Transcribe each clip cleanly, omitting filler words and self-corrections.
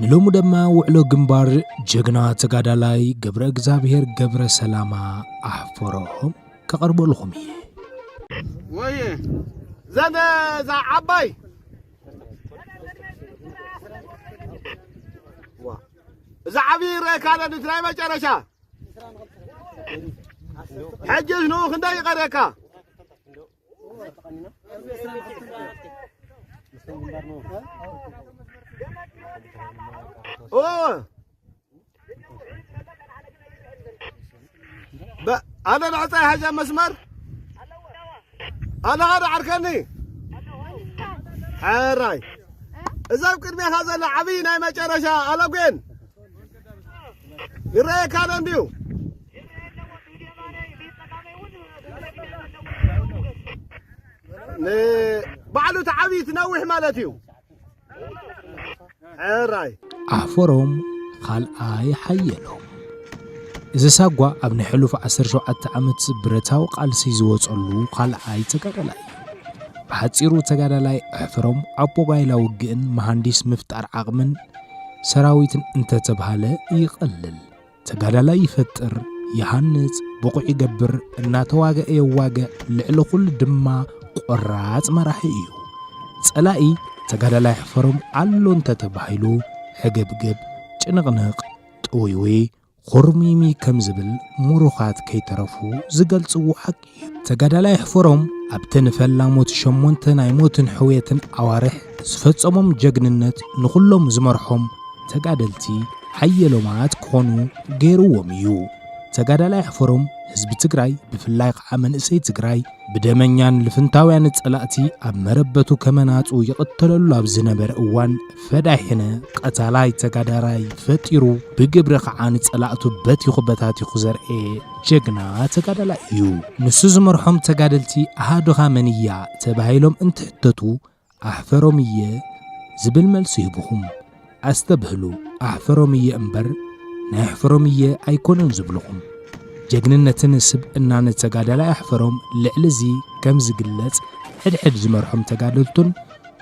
نلوم دما وعلو جنبار جغنا تقادالاي قبر اغزابير قبر سلاما احفرهم كقربو لهم ويه زن زا عباي زا عبير كان نتراي مجرشا حجز نو خنداي قريكا اوه انا نعطي حاجه مسمر انا غير عركني حراي اذا قدمي هذا العبينا مجرشا على وين يراي كان انديو بعلو تعبي تنوح مالتيو عراي احفرهم خال اي حيلهم إذا ساقوا ابن حلوف 17 عمت برتاو قالسي زوصلو خال اي تقادلاي بحصيرو تقادلاي احفرهم ابو بايلا وجن مهندس مفتار عقمن سراويتن انت تبهاله يقلل تقادلاي يفتر يحنص بقع يقبر እና ተዋገ የዋገ ልዕል ኩል ድማ ቆራጽ መራሒ እዩ ጸላኢ ተጋዳላይ ሕፈሮም አሎን ተተባሂሉ ሕገብገብ ጭንቅንቅ ጦይዌ ኹርሚሚ ከምዝብል ሙሩኻት ከይተረፉ ዝገልጽው ሐቂ ተጋዳላይ ሕፈሮም ኣብተን ፈላሞት ሸሞንተ ናይ ሞትን ሕውየትን ኣዋርሕ ዝፈጸሞም ጀግንነት ንኹሎም ዝመርሖም ተጋደልቲ ሓየሎማት ክኾኑ ገይሩዎም እዩ ተጋዳላይ ሕፈሮም ህዝቢ ትግራይ ብፍላይ ቃ መንእሰይ ትግራይ ብደመኛን ልፍንታውያን ጸላእቲ ኣብ መረበቱ ከመናጹ ይቅተለሉ ኣብ ዝነበረ እዋን ፈዳይሕነ ቀታላይ ተጋዳራይ ፈጢሩ ብግብሪ ኸዓን ጸላእቱ በቲኹ በታቲኹ ዘርኤ ጀግና ተጋዳላይ እዩ ንሱ ዝመርሖም ተጋደልቲ ኣሃዱኻ መንያ ተባሂሎም እንትሕተቱ ኣሕፈሮም እየ ዝብል መልሲ ይብኹም ኣስተብህሉ ኣሕፈሮም እየ እምበር ናይ ኣሕፈሮም እየ ኣይኮነን ዝብልኹም ጀግንነትን ስብእናን ተጋዳላይ ኣሕፈሮም ልዕልዚ ከም ዝግለጽ ሕድሕድ ዝመርሖም ተጋደልቱን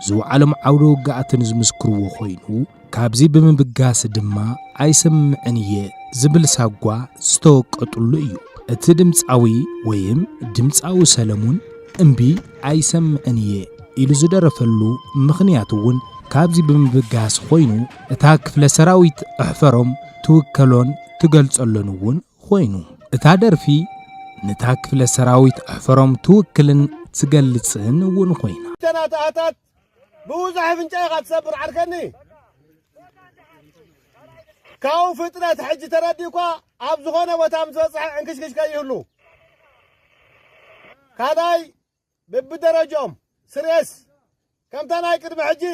ዝውዓሎም ዓውደ ውግኣትን ዝምስክርዎ ኮይኑ ካብዚ ብምብጋስ ድማ ኣይሰምዕን እየ ዝብል ሳጓ ዝተወቀጡሉ እዩ እቲ ድምፃዊ ወይም ድምፃዊ ሰለሙን እምቢ ኣይሰምዕን እየ ኢሉ ዝደረፈሉ ምኽንያት እውን ካብዚ ብምብጋስ ኮይኑ እታ ክፍለ ሰራዊት ኣሕፈሮም ትውከሎን ትገልጸሎን እውን ኮይኑ እታ ደርፊ ነታ ክፍለ ሰራዊት ኣሕፈሮም ትውክልን ትገልጽን እውን ኮይና ተናታታት ብውዛሕ ፍንጫይ ኻትሰብር ዓርከኒ ካው ፍጥነት ሕጂ ተረዲኳ ኣብ ዝኾነ ቦታ ምዝበጽሕ እንክሽክሽካ ይህሉ ካዳይ ብብደረጆም ስሬስ ከምታ ናይ ቅድሚ ሕጂ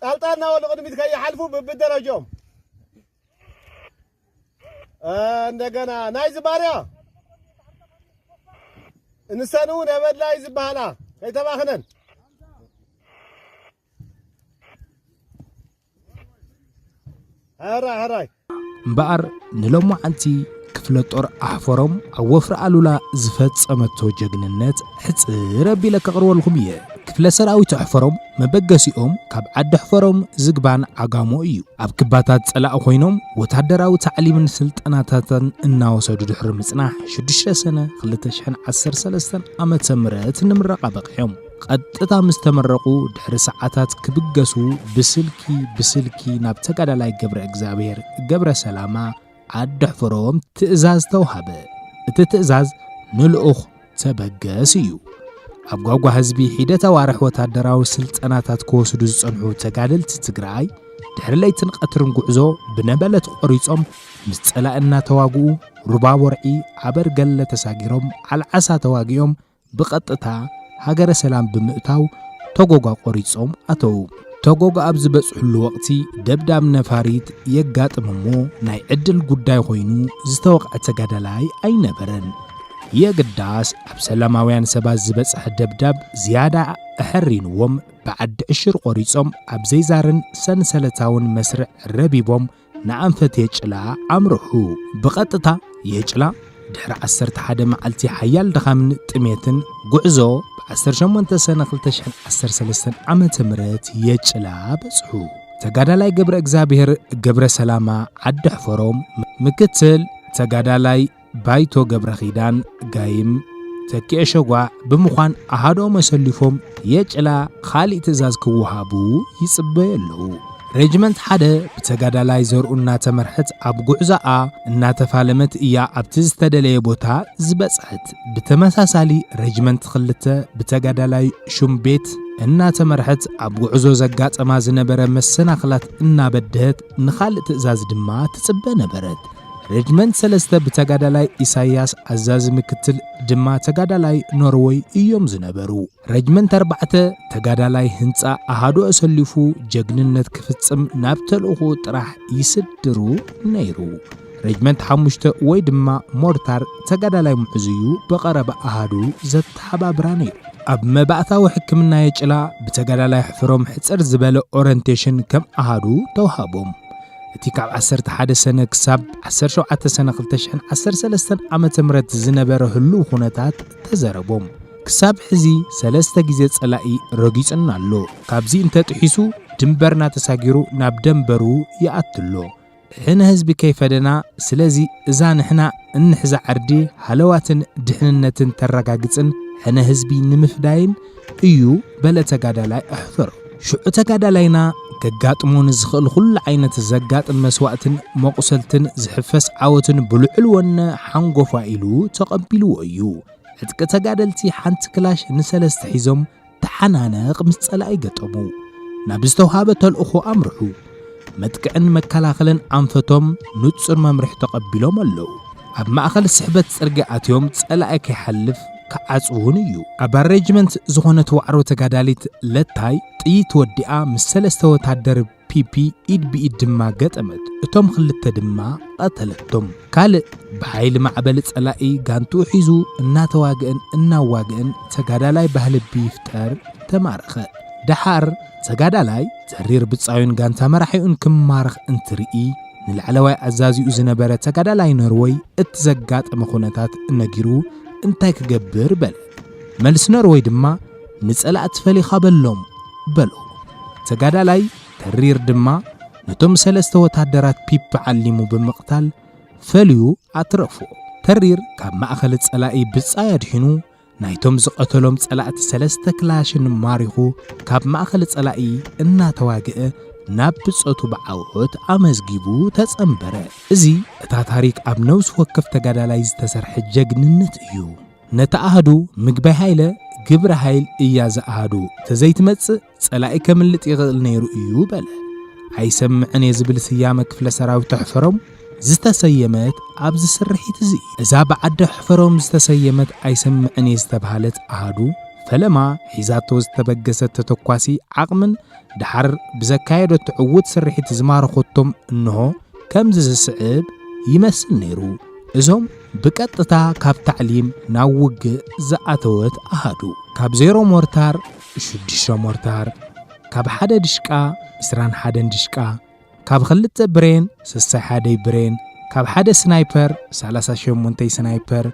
ጣልጣልና ወለ ቅድሚት ከይሓልፉ ብብደረጆም እንደገና ናይ ዝባርያ እንሰኑ ነበላይ ዝባሃላ ከይተባኽነን هراي እምበኣር ንሎማዓንቲ ክፍለ ጦር ኣሕፈሮም ኣብ ወፍሪ ኣሉላ ዝፈጸመቶ ጀግንነት ሕጽር ኣቢለ ከቕርበልኩም እየ ክፍለ ሰራዊት ኣሕፈሮም መበገሲኦም ካብ ዓዲ ኣሕፈሮም ዝግባን ዓጋሞ እዩ ኣብ ክባታት ጸላእ ኮይኖም ወታደራዊ ታዕሊምን ስልጠናታትን እናወሰዱ ድሕሪ ምጽናሕ 6 ሰነ 2013 ዓመተ ምህረት ንምረቓ በቂዖም ቀጥታ ምስተመረቁ ድሕሪ ሰዓታት ክብገሱ ብስልኪ ናብ ተጋዳላይ ገብረ እግዚአብሔር ገብረ ሰላማ ዓዲ ኣሕፈሮም ትእዛዝ ተውሃበ እቲ ትእዛዝ ንልኡኽ ተበገስ እዩ ኣብ ጓጓ ህዝቢ ሒደት ኣዋርሕ ወታደራዊ ስልጠናታት ክወስዱ ዝጸንሑ ተጋደልቲ ትግራይ ድሕሪ ለይትን ቀትርን ጉዕዞ ብነበለት ቆሪጾም ምስ ጸላእና ተዋግኡ ሩባ ወርዒ ዓበርገለ ተሳጊሮም ዓልዓሳ ተዋጊኦም ብቐጥታ ሃገረ ሰላም ብምእታው ተጎጓ ቆሪጾም ኣተው ተጎጓ ኣብ ዝበጽሕሉ ወቕቲ ደብዳብ ነፋሪት የጋጥምሞ ናይ ዕድል ጉዳይ ኮይኑ ዝተወቕዐ ተጋዳላይ ኣይነበረን የግዳስ ኣብ ሰላማውያን ሰባት ዝበጽሕ ደብዳብ ዝያዳ ኣሕሪንዎም ብዓዲ ዕሽር ቆሪጾም ኣብ ዘይዛርን ሰንሰለታውን መስርዕ ረቢቦም ንኣንፈት የጭላ ኣምርሑ ብቐጥታ የጭላ ድሕሪ 11 መዓልቲ ሓያል ድኻምን ጥሜትን ጉዕዞ ብ18 ሰነ 2013 ዓመተ ምህረት የጭላ በጽሑ ተጋዳላይ ገብረ እግዚአብሔር ገብረ ሰላማ ዓዲ ሕፈሮም ምክትል ተጋዳላይ ባይቶ ገብረ ኺዳን ጋይም ተኪኤ ሸጓዕ ብምዃን ኣሃዶም ኣሰሊፎም የጭላ ኻሊእ ትእዛዝ ክወሃቡ ይጽበዩ ኣለዉ። ሬጅመንት ሓደ ብተጋዳላይ ዘርኡ እናተመርሐት ኣብ ጉዕዛኣ እናተፋለመት እያ ኣብቲ ዝተደለየ ቦታ ዝበጽሐት። ብተመሳሳሊ ሬጅመንት 2 ብተጋዳላይ ሹምቤት እናተመርሐት ኣብ ጉዕዞ ዘጋጠማ ዝነበረ መሰናኽላት እናበድህት ንኻልእ ትእዛዝ ድማ ትጽበ ነበረት። ሬጅመንት 3 ብተጋዳላይ ኢሳያስ ኣዛዚ ምክትል ድማ ተጋዳላይ ኖርዌይ እዮም ዝነበሩ። ሬጅመንት 4 ተጋዳላይ ህንፃ ኣሃዶ ኣሰሊፉ ጀግንነት ክፍጽም ናብ ተልእኹ ጥራሕ ይስድሩ ነይሩ። ሬጅመንት 5 ወይ ድማ ሞርታር ተጋዳላይ ምሕዝዩ በቐረባ ኣሃዱ ዘተሓባብራ ነይሩ። ኣብ መባእታዊ ሕክምና የጭላ ብተጋዳላይ ሕፍሮም ሕፅር ዝበለ ኦሪንቴሽን ከም ኣሃዱ ተዋሃቦም። እቲ ካብ 11 ሰነ ክሳብ 17 ሰነ 2013 ዓመተ ምህረት ዝነበረ ህሉው ኩነታት ተዘረቦም። ክሳብ ሕዚ 3 ግዜ ጸላኢ ረጊጽና ኣሎ። ካብዚ እንተጥሒሱ ድንበርና ተሳጊሩ ናብ ደንበሩ ይኣትሎ። ሕነ ህዝቢ ከይፈደና ስለዚ እዛ ንሕና እንሕዛ ዓርዲ ሃለዋትን ድሕንነትን ተረጋግጽን ሕነ ህዝቢ ንምፍዳይን እዩ በለ ተጋዳላይ ኣሕፈሮ። ሽዑ ተጋዳላይና ከጋጥሞን ዝኽእል ኩሉ ዓይነት ዘጋጥም መስዋዕትን መቁሰልትን ዝሕፈስ ዓወትን ብልዑል ወነ ሓንጎፋ ኢሉ ተቐቢልዎ እዩ። ዕጥቂ ተጋደልቲ ሓንቲ ክላሽ ንሰለስተ ሒዞም ተሓናነቕ ምስ ጸላኢ ገጠሙ። ናብ ዝተውሃበ ተልእኾ ኣምርሑ። መጥቅዕን መከላኸልን ኣንፈቶም ንጹር መምርሒ ተቐቢሎም ኣለዉ። ኣብ ማእኸል ስሕበት ጽርግያ ኣትዮም ጸላኢ ከይሓልፍ ከዓጽውን እዩ። ኣብ ሬጅመንት ዝኾነት ዋዕሮ ተጋዳሊት ለታይ ጥይት ወዲኣ ምስ 3 ወታደር ፒፒ ኢድ ብኢድ ድማ ገጠመት። እቶም 2 ድማ ቀተለቶም። ካልእ ብሓይሊ ማዕበል ጸላኢ ጋንቱ ሒዙ እናተዋግአን እናዋግአን ተጋዳላይ ባህልቢ ይፍጠር ተማረኸ። ደሓር ተጋዳላይ ተሪር ብጻዩን ጋንታ መራሒኡን ክማረኽ እንትርኢ ንላዕለዋይ ኣዛዚኡ ዝነበረ ተጋዳላይ ኖርዌይ እትዘጋጠመ ኩነታት ነጊሩ እንታይ ክገብር በለ። መልስ ኖርዌይ ድማ ንጸላእት ፈሊኻ በሎም በሎ። ተጋዳላይ ተሪር ድማ ነቶም 3 ወታደራት ፒፕ ዓሊሙ ብምቕታል ፈልዩ ኣትረፎ። ተሪር ካብ ማእኸል ጸላኢ ብጻይ ኣድሒኑ ናይቶም ዝቐተሎም ጸላእቲ 3 ክላሽን ማሪኹ ካብ ማእኸል ጸላኢ እናተዋግአ ናብ ብጾቱ ብዓወት ኣመዝጊቡ ተጸንበረ። እዚ እታ ታሪክ ኣብ ነውስ ወከፍ ተጋዳላይ ዝተሰርሐ ጀግንነት እዩ። ነተኣህዱ ምግባይ ሃይለ ግብረ ሃይል እያ ዝኣህዱ ተዘይትመጽእ ጸላኢ ከምልጥ ይኽእል ነይሩ እዩ በለ። ኣይሰምዕን የዝብል ስያመ ክፍለ ሰራዊት ሕፈሮም ዝተሰየመት ኣብ ዝስርሒት እዚ እዛ ብዓዲ ሕፈሮም ዝተሰየመት ኣይሰምዕን ዝተባሃለት ኣሃዱ ፈለማ ሒዛቶ ዝተበገሰት ተተኳሲ ዓቕምን ድሓር ብዘካየዶ ትዕውት ስርሒት ዝማረኾቶም እንሆ ከምዚ ዝስዕብ ይመስል ነይሩ። እዞም ብቀጥታ ካብ ታዕሊም ናብ ውግእ ዝኣተወት ኣሃዱ ካብ 0 ሞርታር 6 ሞርታር ካብ 1 ድሽቃ 21 ድሽቃ ካብ 2 ብሬን 61 ብሬን ካብ 1 ስናይፐር 38 ስናይፐር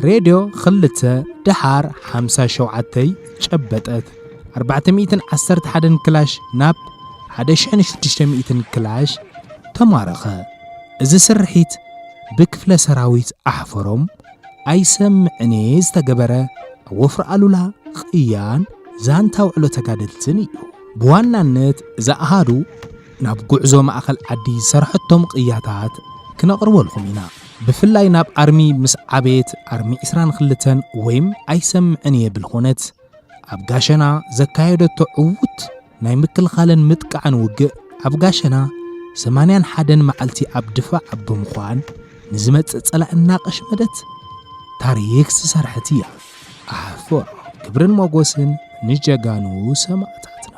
ሬድዮ 2 ድሓር 57 ጨበጠት 411 ክላሽ ናብ 1600 ክላሽ ተማረኸ። እዚ ስርሒት ብክፍለ ሰራዊት ኣሕፈሮም ኣይሰምዕን ዝተገበረ ወፍሪ ኣሉላ ቅያን ዛንታ ውዕሎ ተጋደልትን እዩ። ብዋናነት ዝኣሃዱ ናብ ጉዕዞ ማእኸል ዓዲ ሰርሐቶም ቅያታት ክነቕርበልኩም ኢና። ብፍላይ ናብ ኣርሚ ምስ ዓቤት ኣርሚ 22 ወይም ኣይሰምዕን የብል ኾነት ኣብ ጋሸና ዘካየደቶ ዕውት ናይ ምክልኻልን ምጥቃዕን ውግእ ኣብ ጋሸና 81 መዓልቲ ኣብ ድፋዕ ብምዃን ንዝመጽእ ጸላእ እናቐሽመደት ታሪክ ዝሰርሐት እያ። ኣሕፈሮ ክብርን ሞጎስን ንጀጋኑ ሰማዕታትና።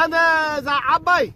أنا ذا عباي